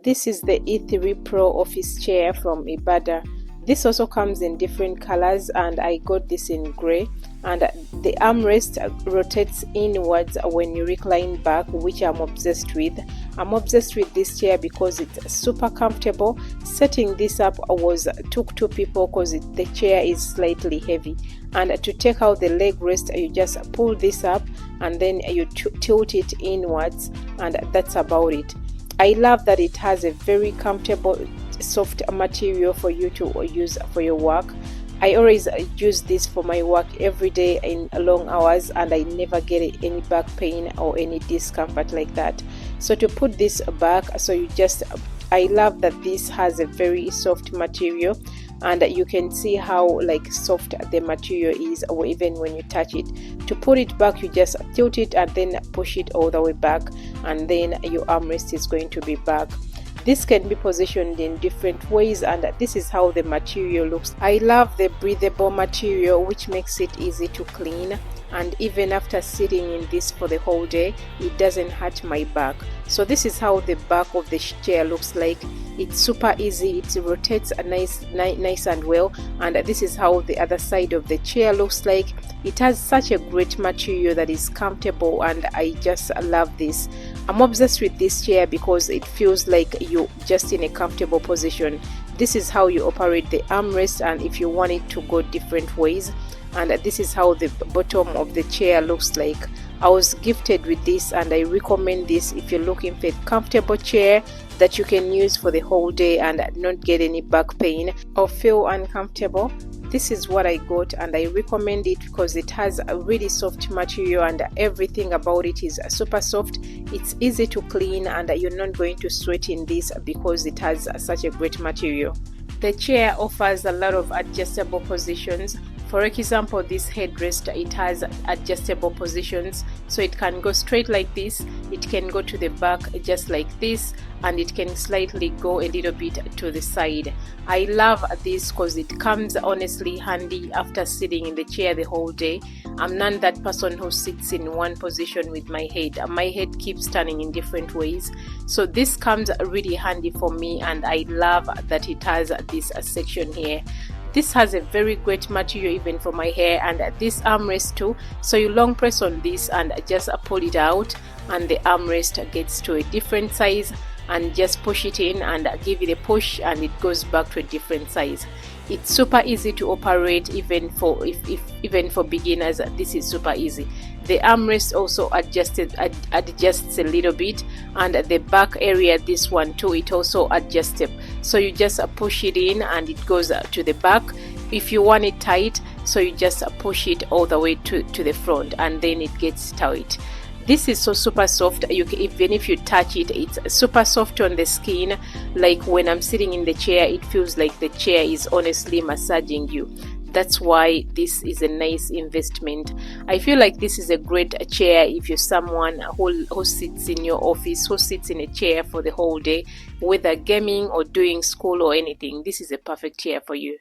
This is the E3 Pro office chair from Hbada. This also comes in different colors, and I got this in gray. And the armrest rotates inwards when you recline back, which I'm obsessed with. I'm obsessed with this chair because it's super comfortable. Setting this up took 2 people because the chair is slightly heavy. And to take out the leg rest, you just pull this up and then you tilt it inwards, and that's about it. I love that it has a very comfortable soft material for you to use for your work. I always use this for my work every day in long hours, and I never get any back pain or any discomfort like that. So to put this back, I love that this has a very soft material, and you can see how soft the material is, or even when you touch it. To put it back, you just tilt it and then push it all the way back, and then your armrest is going to be back. This can be positioned in different ways, and this is how the material looks. I love the breathable material, which makes it easy to clean, and even after sitting in this for the whole day, it doesn't hurt my back. So this is how the back of the chair looks like. It's super easy, it rotates nice and well, and this is how the other side of the chair looks like. It has such a great material that is comfortable, and I just love this. I'm obsessed with this chair because it feels like you're just in a comfortable position. This is how you operate the armrest, and if you want it to go different ways. And this is how the bottom of the chair looks like. I was gifted with this, and I recommend this if you're looking for a comfortable chair that you can use for the whole day and not get any back pain or feel uncomfortable. This is what I got, and I recommend it because it has a really soft material, and everything about it is super soft. It's easy to clean, and you're not going to sweat in this because it has such a great material. The chair offers a lot of adjustable positions. For example, this headrest, it has adjustable positions, so it can go straight like this, it can go to the back just like this, and it can slightly go a little bit to the side. I love this because it comes honestly handy after sitting in the chair the whole day. I'm not that person who sits in one position with my head. My head keeps turning in different ways, so this comes really handy for me, and I love that it has this section here. This has a very great material even for my hair, and this armrest too. So you long press on this and just pull it out, and the armrest gets to a different size, and just push it in and give it a push, and it goes back to a different size. It's super easy to operate, even for beginners. This is super easy. The armrest also adjusts a little bit, and the back area, this one too, it also adjusts. So you just push it in and it goes to the back. If you want it tight, so you just push it all the way to the front, and then it gets tight. This is so super soft. Even if you touch it, it's super soft on the skin. Like when I'm sitting in the chair, it feels like the chair is honestly massaging you. That's why this is a nice investment. I feel like this is a great chair if you're someone who sits in your office, who sits in a chair for the whole day, whether gaming or doing school or anything. This is a perfect chair for you.